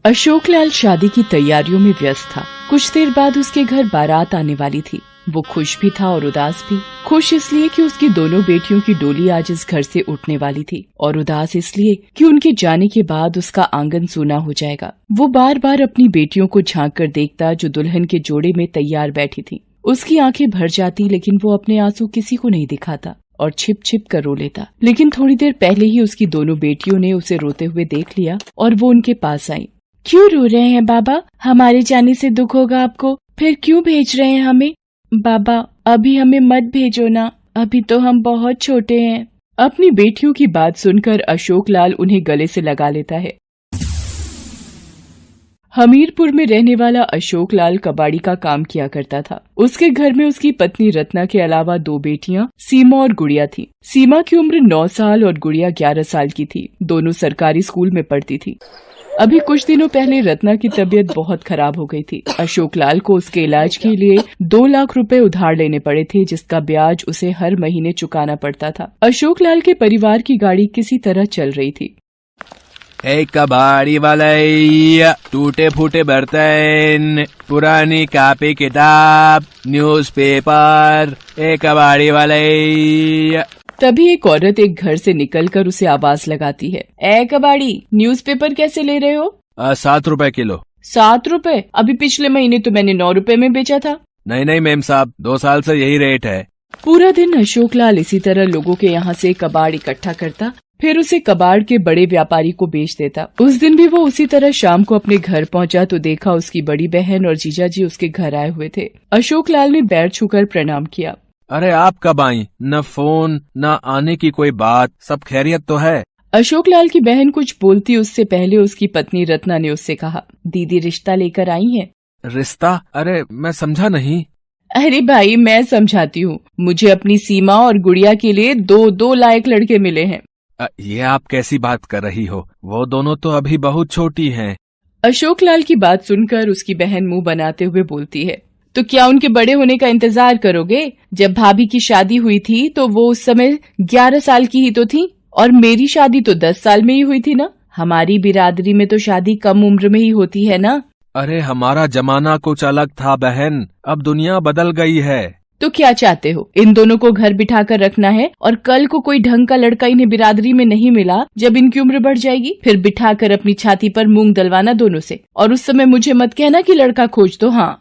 अशोकलाल शादी की तैयारियों में व्यस्त था। कुछ देर बाद उसके घर बारात आने वाली थी। वो खुश भी था और उदास भी। खुश इसलिए कि उसकी दोनों बेटियों की डोली आज इस घर से उठने वाली थी, और उदास इसलिए कि उनके जाने के बाद उसका आंगन सूना हो जाएगा। वो बार बार अपनी बेटियों को झांक कर देखता जो दुल्हन के जोड़े में तैयार बैठी थी। उसकी आंखें भर जाती, लेकिन वो अपने आंसू किसी को नहीं दिखाता और छिप छिप कर रो लेता। लेकिन थोड़ी देर पहले ही उसकी दोनों बेटियों ने उसे रोते हुए देख लिया और वो उनके पास आई। क्यों रो रहे हैं बाबा? हमारे जाने से दुख होगा आपको, फिर क्यों भेज रहे हैं हमें? बाबा अभी हमें मत भेजो ना, अभी तो हम बहुत छोटे हैं। अपनी बेटियों की बात सुनकर अशोकलाल उन्हें गले से लगा लेता है। हमीरपुर में रहने वाला अशोकलाल कबाड़ी का काम किया करता था। उसके घर में उसकी पत्नी रत्ना के अलावा दो बेटियां सीमा और गुड़िया थी। सीमा की उम्र 9 साल और गुड़िया 11 साल की थी। दोनों सरकारी स्कूल में पढ़ती थी। अभी कुछ दिनों पहले रत्ना की तबीयत बहुत खराब हो गई थी। अशोकलाल को उसके इलाज के लिए 2 लाख रुपए उधार लेने पड़े थे, जिसका ब्याज उसे हर महीने चुकाना पड़ता था। अशोकलाल के परिवार की गाड़ी किसी तरह चल रही थी। एक कबाड़ी वाले, टूटे फूटे बर्तन, पुरानी कॉपी किताब, न्यूज़पेपर, एक कबाड़ी वाले। तभी एक औरत एक घर से निकलकर उसे आवाज लगाती है। ए कबाड़ी, न्यूज़पेपर कैसे ले रहे हो? 7 रुपए किलो। 7 रुपए? अभी पिछले महीने तो मैंने 9 रुपए में बेचा था। नहीं मेम साहब, 2 साल से यही रेट है। पूरा दिन अशोकलाल इसी तरह लोगों के यहाँ से कबाड़ इकट्ठा करता, फिर उसे कबाड़ के बड़े व्यापारी को बेच देता। उस दिन भी वो उसी तरह शाम को अपने घर पहुंचा तो देखा उसकी बड़ी बहन और जीजाजी उसके घर आए हुए थे। अशोकलाल ने पैर छूकर प्रणाम किया। अरे आप कब आई? न फोन न आने की कोई बात, सब खैरियत तो है? अशोकलाल की बहन कुछ बोलती उससे पहले उसकी पत्नी रत्ना ने उससे कहा, दीदी रिश्ता लेकर आई है। रिश्ता? अरे मैं समझा नहीं। अरे भाई मैं समझाती हूँ। मुझे अपनी सीमा और गुड़िया के लिए 2 लायक लड़के मिले हैं। ये आप कैसी बात कर रही हो? वो दोनों तो अभी बहुत छोटी हैं। अशोकलाल की बात सुनकर उसकी बहन मुंह बनाते हुए बोलती है, तो क्या उनके बड़े होने का इंतजार करोगे? जब भाभी की शादी हुई थी तो वो उस समय 11 साल की ही तो थी, और मेरी शादी तो 10 साल में ही हुई थी ना। हमारी बिरादरी में तो शादी कम उम्र में ही होती है ना। अरे हमारा जमाना कुछ अलग था बहन, अब दुनिया बदल गई है। तो क्या चाहते हो? इन दोनों को घर बिठा कर रखना है और कल को कोई ढंग का लड़का इन्हें बिरादरी में नहीं मिला, जब इनकी उम्र बढ़ जाएगी, फिर बिठा कर अपनी छाती पर मूंग दलवाना दोनों से, और उस समय मुझे मत कहना कि लड़का खोज दो। हाँ।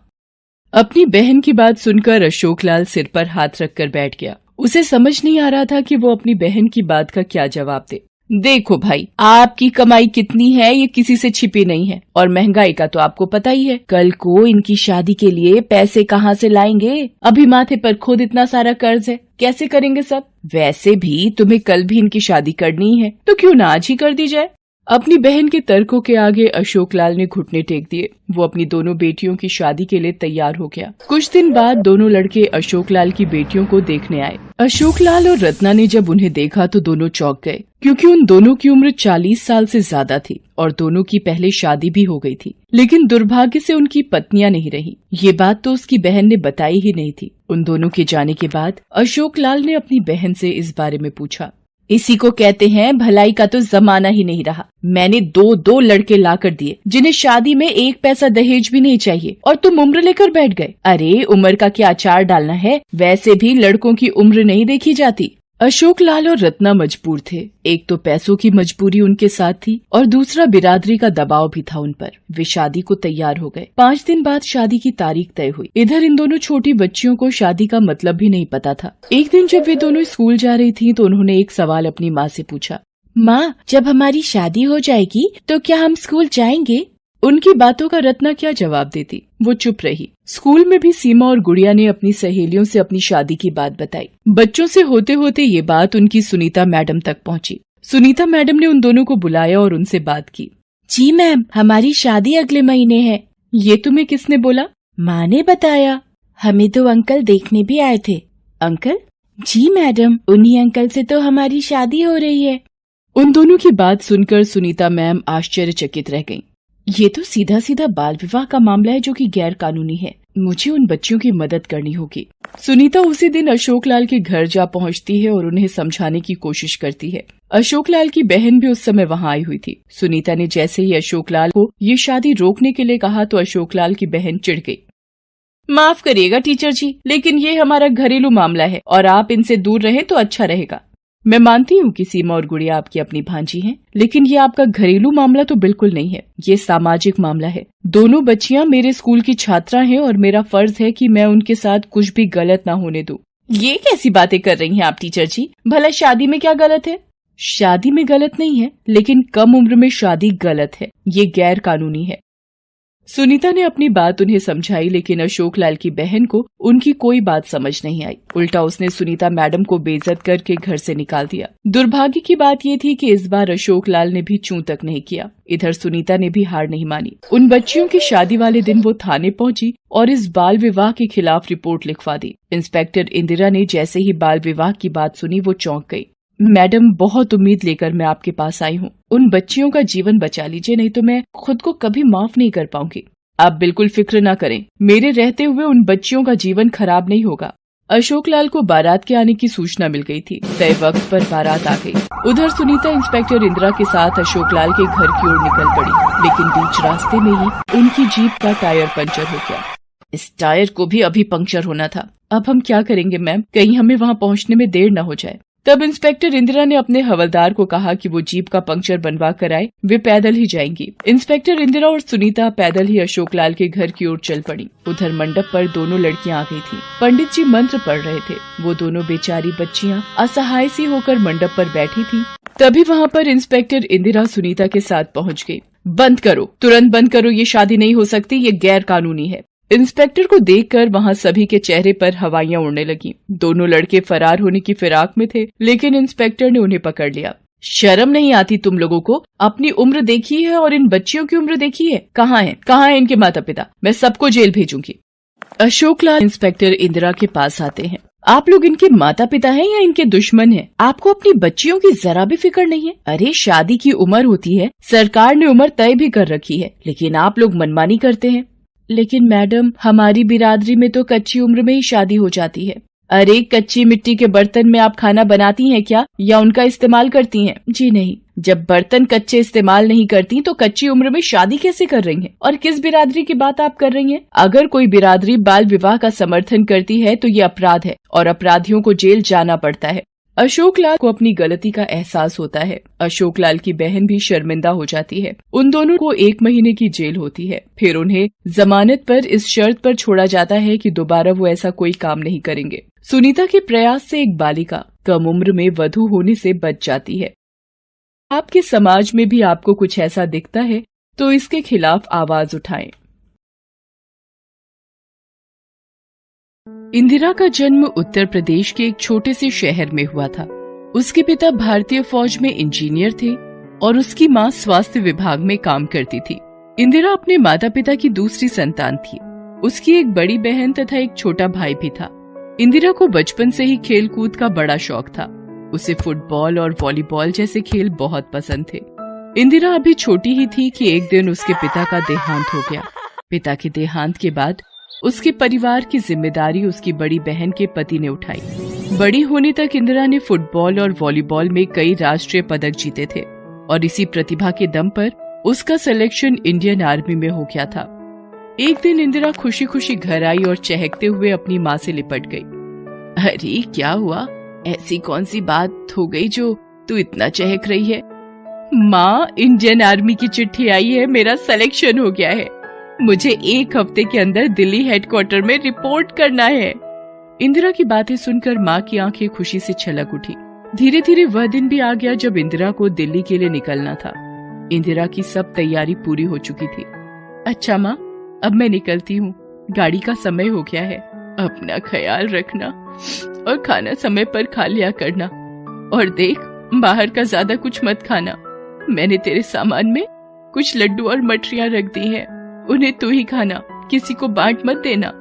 अपनी बहन की बात सुनकर अशोकलाल सिर पर हाथ रखकर बैठ गया। उसे समझ नहीं आ रहा था कि वो अपनी बहन की बात का क्या जवाब दे। देखो भाई, आपकी कमाई कितनी है ये किसी से छिपी नहीं है, और महंगाई का तो आपको पता ही है। कल को इनकी शादी के लिए पैसे कहाँ से लाएंगे? अभी माथे पर खुद इतना सारा कर्ज है, कैसे करेंगे सब? वैसे भी तुम्हें कल भी इनकी शादी करनी है, तो क्यों ना आज ही कर दी जाए। अपनी बहन के तर्कों के आगे अशोकलाल ने घुटने टेक दिए। वो अपनी दोनों बेटियों की शादी के लिए तैयार हो गया। कुछ दिन बाद दोनों लड़के अशोकलाल की बेटियों को देखने आए। अशोकलाल और रत्ना ने जब उन्हें देखा तो दोनों चौंक गए, क्योंकि उन दोनों की उम्र 40 साल से ज्यादा थी और दोनों की पहले शादी भी हो गई थी। लेकिन दुर्भाग्य से उनकी पत्नियां नहीं रही। ये बात तो उसकी बहन ने बताई ही नहीं थी। उन दोनों के जाने के बाद अशोकलाल ने अपनी बहन से इस बारे में पूछा। इसी को कहते हैं भलाई का तो जमाना ही नहीं रहा। मैंने 2 लड़के ला कर दिए, जिन्हें शादी में 1 पैसा दहेज भी नहीं चाहिए, और तुम उम्र लेकर बैठ गए। अरे उम्र का क्या अचार डालना है? वैसे भी लड़कों की उम्र नहीं देखी जाती। अशोकलाल और रत्ना मजबूर थे। एक तो पैसों की मजबूरी उनके साथ थी, और दूसरा बिरादरी का दबाव भी था उन पर। वे शादी को तैयार हो गए। 5 दिन बाद शादी की तारीख तय हुई। इधर इन दोनों छोटी बच्चियों को शादी का मतलब भी नहीं पता था। एक दिन जब वे दोनों स्कूल जा रही थीं, तो उन्होंने एक सवाल अपनी माँ से पूछा। माँ, जब हमारी शादी हो जाएगी तो क्या हम स्कूल जाएंगे? उनकी बातों का रत्ना क्या जवाब देती? वो चुप रही। स्कूल में भी सीमा और गुड़िया ने अपनी सहेलियों से अपनी शादी की बात बताई। बच्चों से होते होते ये बात उनकी सुनीता मैडम तक पहुंची। सुनीता मैडम ने उन दोनों को बुलाया और उनसे बात की। जी मैम, हमारी शादी अगले महीने है। ये तुम्हें किसने बोला? माँ ने बताया। हमें तो अंकल देखने भी आए थे। अंकल? जी मैडम, उन्हीं अंकल से तो हमारी शादी हो रही है। उन दोनों की बात सुनकर सुनीता मैम आश्चर्यचकित रह गईं। ये तो सीधा सीधा बाल विवाह का मामला है, जो कि गैर कानूनी है। मुझे उन बच्चियों की मदद करनी होगी। सुनीता उसी दिन अशोक लाल के घर जा पहुंचती है और उन्हें समझाने की कोशिश करती है। अशोक लाल की बहन भी उस समय वहां आई हुई थी। सुनीता ने जैसे ही अशोक लाल को ये शादी रोकने के लिए कहा तो अशोक लाल की बहन चिढ़ गई। माफ करिएगा टीचर जी, लेकिन ये हमारा घरेलू मामला है और आप इनसे दूर रहें तो अच्छा रहेगा। मैं मानती हूँ कि सीमा और गुड़िया आपकी अपनी भांजी हैं, लेकिन ये आपका घरेलू मामला तो बिल्कुल नहीं है। ये सामाजिक मामला है। दोनों बच्चियाँ मेरे स्कूल की छात्रा हैं और मेरा फर्ज है कि मैं उनके साथ कुछ भी गलत ना होने दूं। ये कैसी बातें कर रही हैं आप टीचर जी? भला शादी में क्या गलत है? शादी में गलत नहीं है, लेकिन कम उम्र में शादी गलत है। ये गैर कानूनी है। सुनीता ने अपनी बात उन्हें समझाई, लेकिन अशोक लाल की बहन को उनकी कोई बात समझ नहीं आई। उल्टा उसने सुनीता मैडम को बेइज्जत करके घर से निकाल दिया। दुर्भाग्य की बात ये थी कि इस बार अशोक लाल ने भी चूं तक नहीं किया। इधर सुनीता ने भी हार नहीं मानी। उन बच्चियों की शादी वाले दिन वो थाने पहुंची और इस बाल विवाह के खिलाफ रिपोर्ट लिखवा दी। इंस्पेक्टर इंदिरा ने जैसे ही बाल विवाह की बात सुनी वो चौंक गई। मैडम, बहुत उम्मीद लेकर मैं आपके पास आई हूँ। उन बच्चियों का जीवन बचा लीजिए, नहीं तो मैं खुद को कभी माफ नहीं कर पाऊंगी। आप बिल्कुल फिक्र न करें, मेरे रहते हुए उन बच्चियों का जीवन खराब नहीं होगा। अशोक लाल को बारात के आने की सूचना मिल गई थी। तय वक्त पर बारात आ गई। उधर सुनीता इंस्पेक्टर इंदिरा के साथ अशोक लाल के घर की ओर निकल पड़ी, लेकिन बीच रास्ते में ही उनकी जीप का टायर पंचर हो गया। इस टायर को भी अभी पंक्चर होना था। अब हम क्या करेंगे मैम? कहीं हमें वहाँ पहुँचने में देर न हो जाए। तब इंस्पेक्टर इंदिरा ने अपने हवलदार को कहा कि वो जीप का पंक्चर बनवा कर आए, वे पैदल ही जाएंगी। इंस्पेक्टर इंदिरा और सुनीता पैदल ही अशोक लाल के घर की ओर चल पड़ी। उधर मंडप पर दोनों लड़कियां आ गई थीं। पंडित जी मंत्र पढ़ रहे थे। वो दोनों बेचारी बच्चियां असहाय सी होकर मंडप पर बैठी थीं। तभी वहाँ पर इंस्पेक्टर इंदिरा सुनीता के साथ पहुँच गयी। बंद करो, तुरंत बंद करो, ये शादी नहीं हो सकती, ये गैर कानूनी है। इंस्पेक्टर को देखकर वहां सभी के चेहरे पर हवाइयां उड़ने लगी। दोनों लड़के फरार होने की फिराक में थे, लेकिन इंस्पेक्टर ने उन्हें पकड़ लिया। शर्म नहीं आती तुम लोगों को? अपनी उम्र देखी है और इन बच्चियों की उम्र देखी है? कहाँ है इनके माता पिता? मैं सबको जेल भेजूंगी। अशोक लाल इंस्पेक्टर इंदिरा के पास आते हैं। आप लोग इनके माता पिता हैं या इनके दुश्मन हैं? आपको अपनी बच्चियों की जरा भी फिक्र नहीं है? अरे शादी की उम्र होती है, सरकार ने उम्र तय भी कर रखी है, लेकिन आप लोग मनमानी करते हैं। लेकिन मैडम, हमारी बिरादरी में तो कच्ची उम्र में ही शादी हो जाती है। अरे कच्ची मिट्टी के बर्तन में आप खाना बनाती हैं क्या, या उनका इस्तेमाल करती हैं? जी नहीं। जब बर्तन कच्चे इस्तेमाल नहीं करती तो कच्ची उम्र में शादी कैसे कर रही हैं? और किस बिरादरी की बात आप कर रही हैं? अगर कोई बिरादरी बाल विवाह का समर्थन करती है तो ये अपराध है और अपराधियों को जेल जाना पड़ता है। अशोक लाल को अपनी गलती का एहसास होता है। अशोक लाल की बहन भी शर्मिंदा हो जाती है। उन दोनों को 1 महीने की जेल होती है। फिर उन्हें जमानत पर इस शर्त पर छोड़ा जाता है कि दोबारा वो ऐसा कोई काम नहीं करेंगे। सुनीता के प्रयास से एक बालिका कम उम्र में वधू होने से बच जाती है। आपके समाज में भी आपको कुछ ऐसा दिखता है तो इसके खिलाफ आवाज उठाएं। इंदिरा का जन्म उत्तर प्रदेश के एक छोटे से शहर में हुआ था। उसके पिता भारतीय फौज में इंजीनियर थे और उसकी मां स्वास्थ्य विभाग में काम करती थी। इंदिरा अपने माता पिता की दूसरी संतान थी। उसकी एक बड़ी बहन तथा एक छोटा भाई भी था। इंदिरा को बचपन से ही खेल कूद का बड़ा शौक था। उसे फुटबॉल और वॉलीबॉल जैसे खेल बहुत पसंद थे। इंदिरा अभी छोटी ही थी कि एक दिन उसके पिता का देहांत हो गया। पिता के देहांत के बाद उसके परिवार की जिम्मेदारी उसकी बड़ी बहन के पति ने उठाई। बड़ी होने तक इंदिरा ने फुटबॉल और वॉलीबॉल में कई राष्ट्रीय पदक जीते थे और इसी प्रतिभा के दम पर उसका सिलेक्शन इंडियन आर्मी में हो गया था। एक दिन इंदिरा खुशी खुशी घर आई और चहकते हुए अपनी माँ से लिपट गई। अरे क्या हुआ? ऐसी कौन सी बात हो गई जो तू इतना चहक रही है? माँ, इंडियन आर्मी की चिट्ठी आई है, मेरा सिलेक्शन हो गया है। मुझे 1 हफ्ते के अंदर दिल्ली हेडक्वार्टर में रिपोर्ट करना है। इंदिरा की बातें सुनकर माँ की आंखें खुशी से छलक उठी। धीरे धीरे वह दिन भी आ गया जब इंदिरा को दिल्ली के लिए निकलना था। इंदिरा की सब तैयारी पूरी हो चुकी थी। अच्छा माँ, अब मैं निकलती हूँ, गाड़ी का समय हो गया है। अपना ख्याल रखना और खाना समय पर खा लिया करना। और देख, बाहर का ज्यादा कुछ मत खाना। मैंने तेरे सामान में कुछ लड्डू और मठरियाँ रख दी हैं, उन्हें तू ही खाना, किसी को बांट मत देना।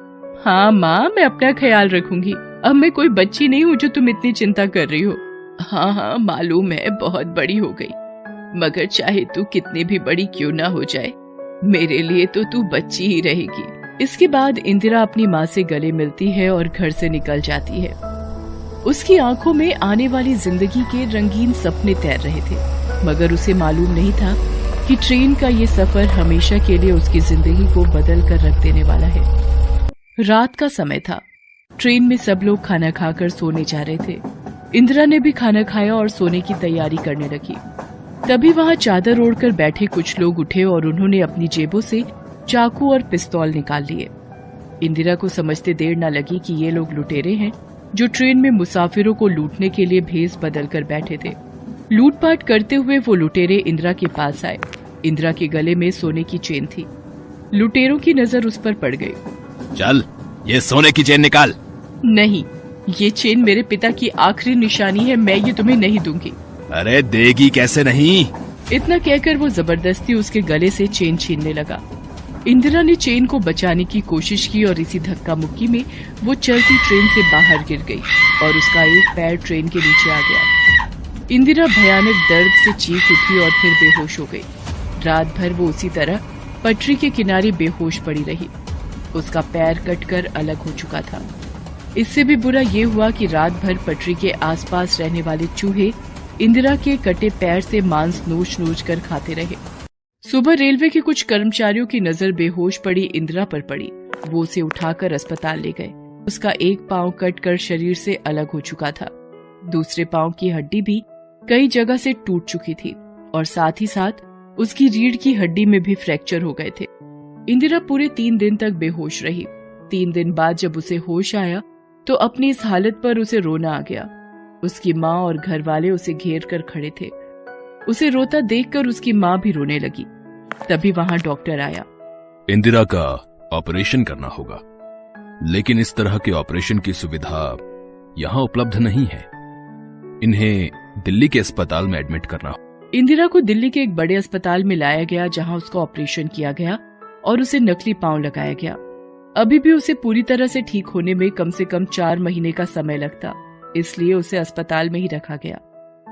हाँ माँ, मैं अपना ख्याल रखूंगी। अब मैं कोई बच्ची नहीं हूँ जो तुम इतनी चिंता कर रही हो। हाँ, मालूम है बहुत बड़ी हो गई, मगर चाहे तू कितनी भी बड़ी क्यों ना हो जाए, मेरे लिए तो तू बच्ची ही रहेगी। इसके बाद इंदिरा अपनी माँ से गले मिलती है और घर से निकल जाती है। उसकी आंखों में आने वाली जिंदगी के रंगीन सपने तैर रहे थे, मगर उसे मालूम नहीं था कि ट्रेन का ये सफर हमेशा के लिए उसकी जिंदगी को बदल कर रख देने वाला है। रात का समय था। ट्रेन में सब लोग खाना खाकर सोने जा रहे थे। इंदिरा ने भी खाना खाया और सोने की तैयारी करने लगी। तभी वहाँ चादर ओढ़कर बैठे कुछ लोग उठे और उन्होंने अपनी जेबों से चाकू और पिस्तौल निकाल लिए। इंदिरा को समझते देर न लगी कि ये लोग लुटेरे हैं जो ट्रेन में मुसाफिरों को लूटने के लिए भेस बदल कर बैठे थे। लूटपाट करते हुए वो लुटेरे इंदिरा के पास आए। इंदिरा के गले में सोने की चेन थी। लुटेरों की नजर उस पर पड़ गई। चल, ये सोने की चेन निकाल। नहीं, ये चेन मेरे पिता की आखिरी निशानी है, मैं ये तुम्हें नहीं दूंगी। अरे देगी कैसे नहीं। इतना कहकर वो जबरदस्ती उसके गले से चेन छीनने लगा। इंदिरा ने चेन को बचाने की कोशिश की और इसी धक्का मुक्की में वो चलती ट्रेन से बाहर गिर गई और उसका एक पैर ट्रेन के नीचे आ गया। इंदिरा भयानक दर्द से चीख उठी और फिर बेहोश हो गई। रात भर वो उसी तरह पटरी के किनारे बेहोश पड़ी रही। उसका पैर कटकर अलग हो चुका था। इससे भी बुरा ये हुआ कि रात भर पटरी के आसपास रहने वाले चूहे इंदिरा के कटे पैर से मांस नोच नोच कर खाते रहे। सुबह रेलवे के कुछ कर्मचारियों की नजर बेहोश पड़ी इंदिरा पर पड़ी। वो उसे उठाकर अस्पताल ले गए। उसका एक पांव कटकर शरीर से अलग हो चुका था। दूसरे पांव की हड्डी भी कई जगह से टूट चुकी थी और साथ ही साथ उसकी रीढ़ की हड्डी में भी फ्रैक्चर हो गए थे। इंदिरा पूरे 3 दिन तक बेहोश रही। 3 दिन बाद जब उसे होश आया तो अपनी इस हालत पर उसे रोना आ गया। उसकी माँ और घर वाले उसे घेर कर खड़े थे। उसे रोता देखकर उसकी माँ भी रोने लगी। तभी वहाँ डॉक्टर आया। इंदिरा का ऑपरेशन करना होगा, लेकिन इस तरह के ऑपरेशन की सुविधा यहाँ उपलब्ध नहीं है। इन्हें दिल्ली के अस्पताल में एडमिट करना होगा। इंदिरा को दिल्ली के एक बड़े अस्पताल में लाया गया जहाँ उसका ऑपरेशन किया गया और उसे नकली पांव लगाया गया। अभी भी उसे पूरी तरह से ठीक होने में कम से कम 4 महीने का समय लगता, इसलिए उसे अस्पताल में ही रखा गया।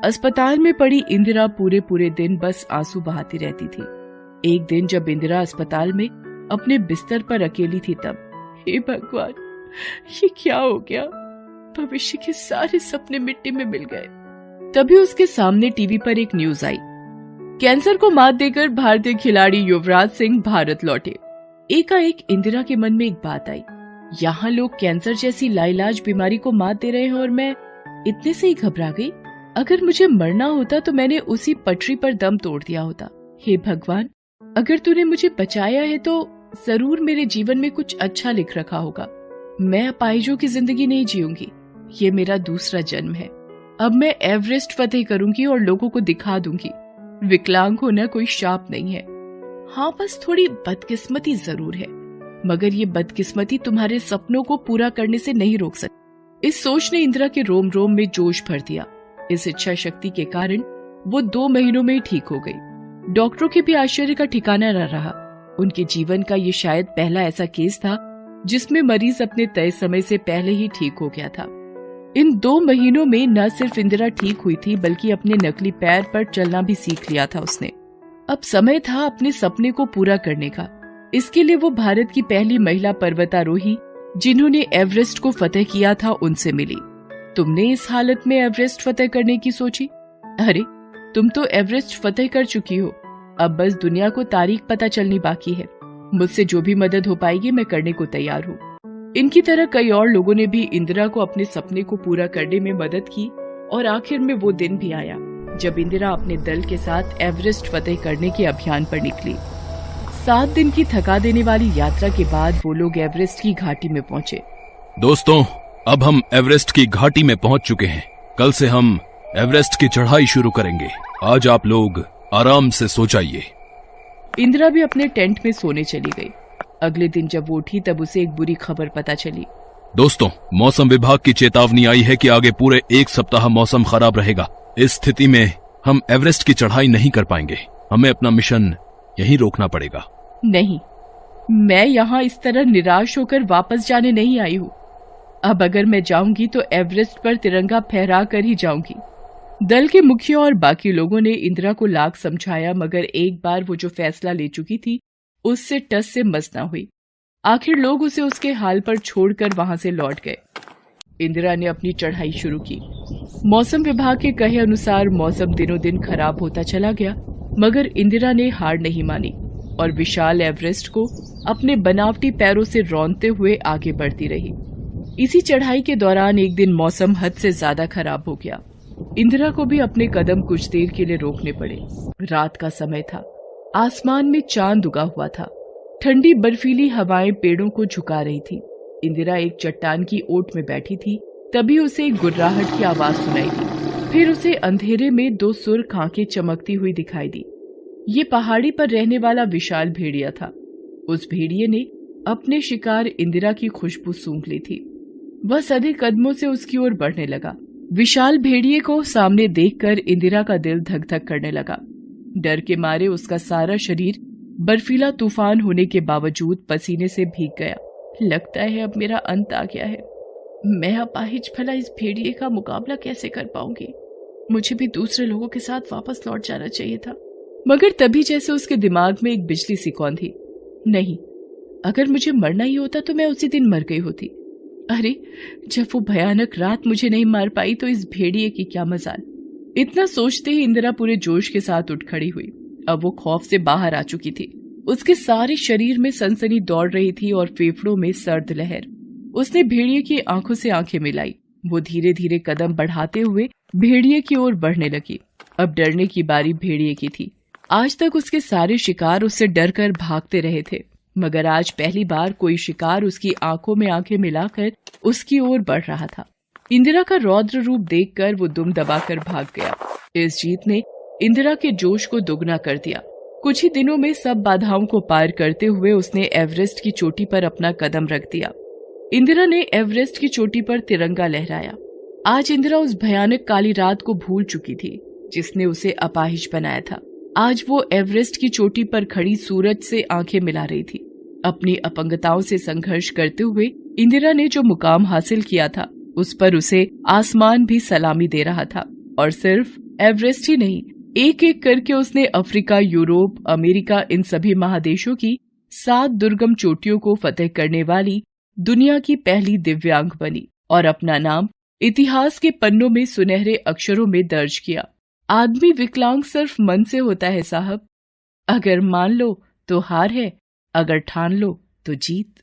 अस्पताल में पड़ी इंदिरा पूरे दिन बस आंसू बहाती रहती थी। एक दिन जब इंदिरा अस्पताल में अपने बिस्तर पर अकेली थी तब, हे भगवान, ये क्या हो गया? भविष्य के सारे सपने मिट्टी में मिल गए। तभी उसके सामने टीवी पर एक न्यूज आई। कैंसर को मात देकर भारतीय खिलाड़ी युवराज सिंह भारत लौटे। एकाएक इंदिरा के मन में एक बात आई, यहाँ लोग कैंसर जैसी लाइलाज बीमारी को मात दे रहे हैं और मैं इतने से ही घबरा गई। अगर मुझे मरना होता तो मैंने उसी पटरी पर दम तोड़ दिया होता। हे भगवान, अगर तूने मुझे बचाया है तो जरूर मेरे जीवन में कुछ अच्छा लिख रखा होगा। मैं अपाहिजों की जिंदगी नहीं जीऊंगी। ये मेरा दूसरा जन्म है। अब मैं एवरेस्ट फतेह करूंगी और लोगों को दिखा दूंगी विकलांग होना कोई शाप नहीं है। हाँ, बस थोड़ी बदकिस्मती जरूर है, मगर ये बदकिस्मती तुम्हारे सपनों को पूरा करने से नहीं रोक सकती। इस सोच ने इंदिरा के रोम रोम में जोश भर दिया। इस इच्छा शक्ति के कारण वो 2 महीनों में ही ठीक हो गई। डॉक्टरों के भी आश्चर्य का ठिकाना न रहा। उनके जीवन का ये शायद पहला ऐसा केस था जिसमें मरीज अपने तय समय से पहले ही ठीक हो गया था। इन 2 महीनों में न सिर्फ इंदिरा ठीक हुई थी, बल्कि अपने नकली पैर पर चलना भी सीख लिया था उसने। अब समय था अपने सपने को पूरा करने का। इसके लिए वो भारत की पहली महिला पर्वतारोही जिन्होंने एवरेस्ट को फतेह किया था उनसे मिली। तुमने इस हालत में एवरेस्ट फतेह करने की सोची? अरे, तुम तो एवरेस्ट फतेह कर चुकी हो। अब बस दुनिया को तारीख पता चलनी बाकी है। मुझसे जो भी मदद हो पाएगी मैं करने को तैयार हूँ। इनकी तरह कई और लोगों ने भी इंदिरा को अपने सपने को पूरा करने में मदद की और आखिर में वो दिन भी आया जब इंदिरा अपने दल के साथ एवरेस्ट फतेह करने के अभियान पर निकली। 7 दिन की थका देने वाली यात्रा के बाद वो लोग एवरेस्ट की घाटी में पहुंचे। दोस्तों, अब हम एवरेस्ट की घाटी में पहुंच चुके हैं। कल से हम एवरेस्ट की चढ़ाई शुरू करेंगे। आज आप लोग आराम से सो जाइए। इंदिरा भी अपने टेंट में सोने चली गई। अगले दिन जब वो उठी तब उसे एक बुरी खबर पता चली। दोस्तों, मौसम विभाग की चेतावनी आई है कि आगे पूरे 1 सप्ताह मौसम खराब रहेगा। इस स्थिति में हम एवरेस्ट की चढ़ाई नहीं कर पाएंगे। हमें अपना मिशन यहीं रोकना पड़ेगा। नहीं, मैं यहाँ इस तरह निराश होकर वापस जाने नहीं आई हूँ। अब अगर मैं जाऊंगी तो एवरेस्ट पर तिरंगा फहरा कर ही जाऊंगी। दल के मुखिया और बाकी लोगों ने इंदिरा को लाख समझाया, मगर एक बार वो जो फैसला ले चुकी थी उससे टस से मस न हुई। आखिर लोग उसे उसके हाल पर छोड़कर वहां से लौट गए। इंदिरा ने अपनी चढ़ाई शुरू की। मौसम विभाग के कहे अनुसार मौसम दिनों दिन खराब होता चला गया, मगर इंदिरा ने हार नहीं मानी और विशाल एवरेस्ट को अपने बनावटी पैरों से रौंदते हुए आगे बढ़ती रही। इसी चढ़ाई के दौरान एक दिन मौसम हद से ज्यादा खराब हो गया। इंदिरा को भी अपने कदम कुछ देर के लिए रोकने पड़े। रात का समय था, आसमान में चांद उगा हुआ था, ठंडी बर्फीली हवाएं पेड़ों को झुका रही थी। इंदिरा एक चट्टान की ओट में बैठी थी, तभी उसे एक गुर्राहट की आवाज सुनाई दी। फिर उसे अंधेरे में दो सुर्ख आंखें चमकती हुई दिखाई दी। ये पहाड़ी पर रहने वाला विशाल भेड़िया था। उस भेड़िए ने अपने शिकार इंदिरा की खुशबू सूंघ ली थी। वह सधे कदमों से उसकी ओर बढ़ने लगा। विशाल भेड़िए को सामने देखकर इंदिरा का दिल धक धक करने लगा। डर के मारे उसका सारा शरीर बर्फीला तूफान होने के बावजूद पसीने से भीग गया। लगता है अब मेरा अंत आ गया है। मैं अपाहिज भला इस भेड़िए का मुकाबला कैसे कर पाऊंगी? मुझे भी दूसरे लोगों के साथ वापस लौट जाना चाहिए था। मगर तभी जैसे उसके दिमाग में एक बिजली सी कौंधी। नहीं, अगर मुझे मरना ही होता तो मैं उसी दिन मर गई होती। अरे, जब वो भयानक रात मुझे नहीं मार पाई तो इस भेड़िए की क्या मजाल। इतना सोचते ही इंदिरा पूरे जोश के साथ उठ खड़ी हुई। अब वो खौफ से बाहर आ चुकी थी। उसके सारे शरीर में सनसनी दौड़ रही थी और फेफड़ों में सर्द लहर। उसने भेड़िए की आंखों से आंखें मिलाई। वो धीरे धीरे कदम बढ़ाते हुए भेड़िए की ओर बढ़ने लगी। अब डरने की बारी भेड़िए की थी। आज तक उसके सारे शिकार उससे डरकर भागते रहे थे, मगर आज पहली बार कोई शिकार उसकी आंखों में आंखें मिलाकर उसकी ओर बढ़ रहा था। इंदिरा का रौद्र रूप देखकर वो दुम दबाकर भाग गया। इस जीत ने इंदिरा के जोश को दोगुना कर दिया। कुछ ही दिनों में सब बाधाओं को पार करते हुए उसने एवरेस्ट की चोटी पर अपना कदम रख दिया। इंदिरा ने एवरेस्ट की चोटी पर तिरंगा लहराया। आज इंदिरा उस भयानक काली रात को भूल चुकी थी जिसने उसे अपाहिज बनाया था। आज वो एवरेस्ट की चोटी पर खड़ी सूरज से आंखें मिला रही थी। अपनी अपंगताओं से संघर्ष करते हुए इंदिरा ने जो मुकाम हासिल किया था, उस पर उसे आसमान भी सलामी दे रहा था। और सिर्फ एवरेस्ट ही नहीं, एक एक करके उसने अफ्रीका, यूरोप, अमेरिका, इन सभी महादेशों की 7 दुर्गम चोटियों को फतेह करने वाली दुनिया की पहली दिव्यांग बनी और अपना नाम इतिहास के पन्नों में सुनहरे अक्षरों में दर्ज किया। आदमी विकलांग सिर्फ मन से होता है साहब। अगर मान लो तो हार है, अगर ठान लो तो जीत।